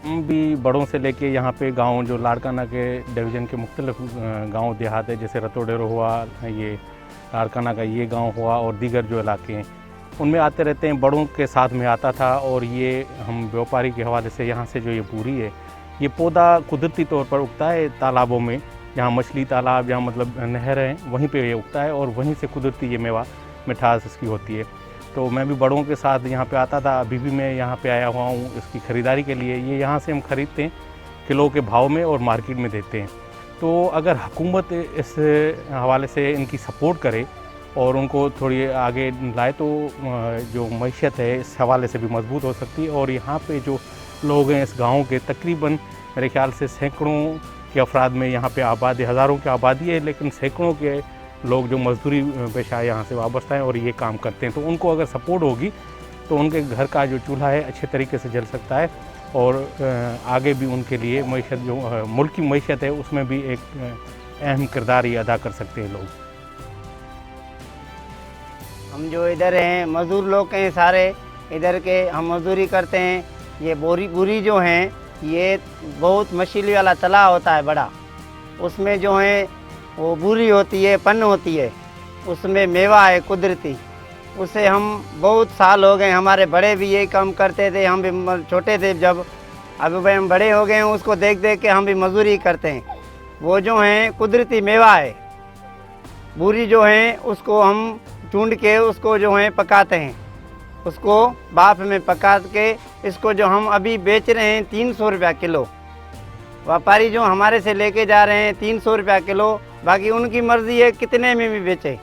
हम भी बड़ों से लेके यहाँ पे गांव जो लाड़काना के डिवीज़न के मुख्तलिफ गांव देहात है, जैसे रतोडेरो हुआ, ये लाड़काना का ये गांव हुआ और दीगर जो इलाके हैं उनमें आते रहते हैं। बड़ों के साथ में आता था और ये हम व्यापारी के हवाले से यहाँ से जो ये पूरी है, ये पौधा कुदरती तौर पर उगता है तालाबों में, जहाँ मछली तालाब, जहाँ मतलब नहर हैं वहीं पे ये उगता है और वहीं से कुदरती ये मेवा मिठास इसकी होती है। तो मैं भी बड़ों के साथ यहाँ पे आता था, अभी भी मैं यहाँ पे आया हुआ हूँ इसकी ख़रीदारी के लिए। ये यहाँ से हम ख़रीदते हैं किलो के भाव में और मार्केट में देते हैं। तो अगर हुकूमत इस हवाले से इनकी सपोर्ट करे और उनको थोड़ी आगे लाए तो जो मईशत है इस हवाले से भी मजबूत हो सकती है। और यहाँ पे जो लोग हैं इस गांव के, तकरीबन मेरे ख्याल से सैकड़ों के अफराद में यहाँ पे आबादी, हज़ारों की आबादी है, लेकिन सैकड़ों के लोग जो मजदूरी पेशा यहाँ से वाबस्ता हैं और ये काम करते हैं। तो उनको अगर सपोर्ट होगी तो उनके घर का जो चूल्हा है अच्छे तरीके से जल सकता है और आगे भी उनके लिए मईशत, जो मुल्क की मईशत है उसमें भी एक अहम किरदार ही अदा कर सकते हैं लोग। हम जो इधर हैं मज़दूर लोग हैं, सारे इधर के हम मजदूरी करते हैं। ये बुरी जो हैं, ये बहुत मछली वाला तालाब होता है बड़ा, उसमें जो है वो बुरी होती है, पन्न होती है, उसमें मेवा है कुदरती। उसे हम बहुत साल हो गए, हमारे बड़े भी यही काम करते थे, हम भी छोटे थे जब, अभी हम बड़े हो गए हैं, उसको देख देख के हम भी मजदूरी करते हैं। वो जो है कुदरती मेवा है, बुरी जो है उसको हम ढूंढ के उसको जो है पकाते हैं, उसको भाप में पका के इसको जो हम अभी बेच रहे हैं 300 रुपया किलो। व्यापारी जो हमारे से लेके जा रहे हैं 300 रुपया किलो, बाकी उनकी मर्ज़ी है कितने में भी बेचे।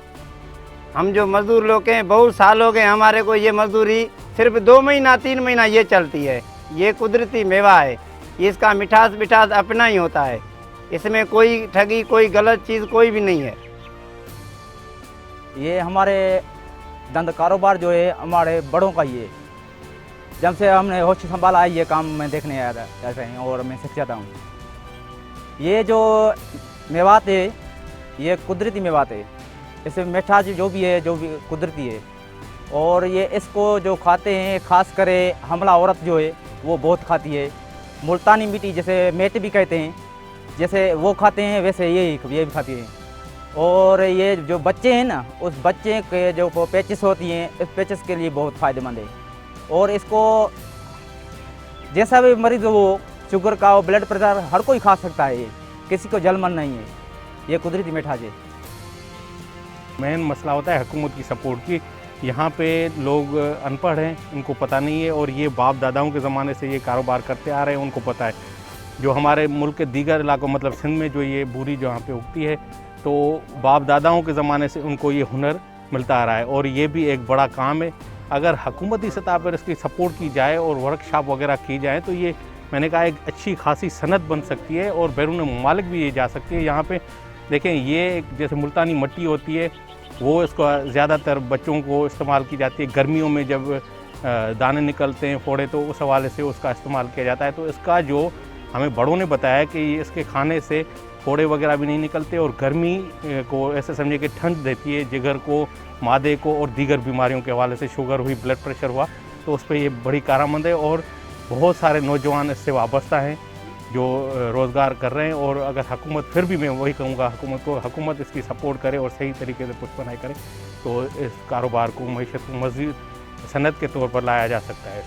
हम जो मज़दूर लोग हैं बहुत साल हो गए हमारे को, ये मज़दूरी सिर्फ 2 महीना 3 महीना ये चलती है। ये कुदरती मेवा है, इसका मिठास अपना ही होता है, इसमें कोई ठगी, कोई गलत चीज़ कोई भी नहीं है। ये हमारे धंधा कारोबार जो है हमारे बड़ों का ही है। जब से हमने होश संभाला है ये काम मैं देखने आया था ऐसे ही, और मैं सीख जाता हूँ। ये जो मेवात है ये कुदरती मेवात है, इसमें मिठास जो भी है, जो भी कुदरती है। और ये इसको जो खाते हैं, खास करे हमला औरत जो है वो बहुत खाती है। मुल्तानी मिट्टी जैसे मेट भी कहते हैं, जैसे वो खाते हैं वैसे ये भी खाती है। और ये जो बच्चे हैं ना, उस बच्चे के जो पेचिस होती हैं, इस पेचिस के लिए बहुत फ़ायदेमंद है। और इसको जैसा भी मरीज़ हो, शुगर का हो, ब्लड प्रेशर, हर कोई खा सकता है, ये किसी को जलमन नहीं है, ये कुदरती मिठास है। मेन मसला होता है हुकूमत की सपोर्ट की। यहाँ पे लोग अनपढ़ हैं, इनको पता नहीं है, और ये बाप दादाओं के ज़माने से ये कारोबार करते आ रहे हैं, उनको पता है। जो हमारे मुल्क के दीगर इलाकों, मतलब सिंध में जो ये बूरी जो यहाँ पे उगती है, तो बाप दादाओं के ज़माने से उनको ये हुनर मिलता आ रहा है और ये भी एक बड़ा काम है। अगर हुकूमती सतह पर इसकी सपोर्ट की जाए और वर्कशॉप वगैरह की जाए तो ये, मैंने कहा, एक अच्छी खासी सनत बन सकती है और बैरून ममालिक भी ये जा सकती है। यहाँ पे देखें, ये जैसे मुल्तानी मिट्टी होती है, वो इसको ज़्यादातर बच्चों को इस्तेमाल की जाती है। गर्मियों में जब दाने निकलते हैं, फोड़े, तो उस हवाले से उसका इस्तेमाल किया जाता है। तो इसका जो हमें बड़ों ने बताया कि इसके खाने से फोड़े वगैरह भी नहीं निकलते और गर्मी को ऐसे समझे कि ठंड देती है जिगर को, मादे को, और दीगर बीमारियों के हवाले से, शुगर हुई, ब्लड प्रेशर हुआ, तो उस पर ये बड़ी कारआमद है। और बहुत सारे नौजवान इससे वाबस्ता हैं जो रोज़गार कर रहे हैं। और अगर हुकूमत, फिर भी मैं वही कहूँगा हुकूमत इसकी सपोर्ट करे और सही तरीके से पुष्पनाई करे तो इस कारोबार को, मईशत को मज़ीद सनत के तौर पर लाया जा सकता है।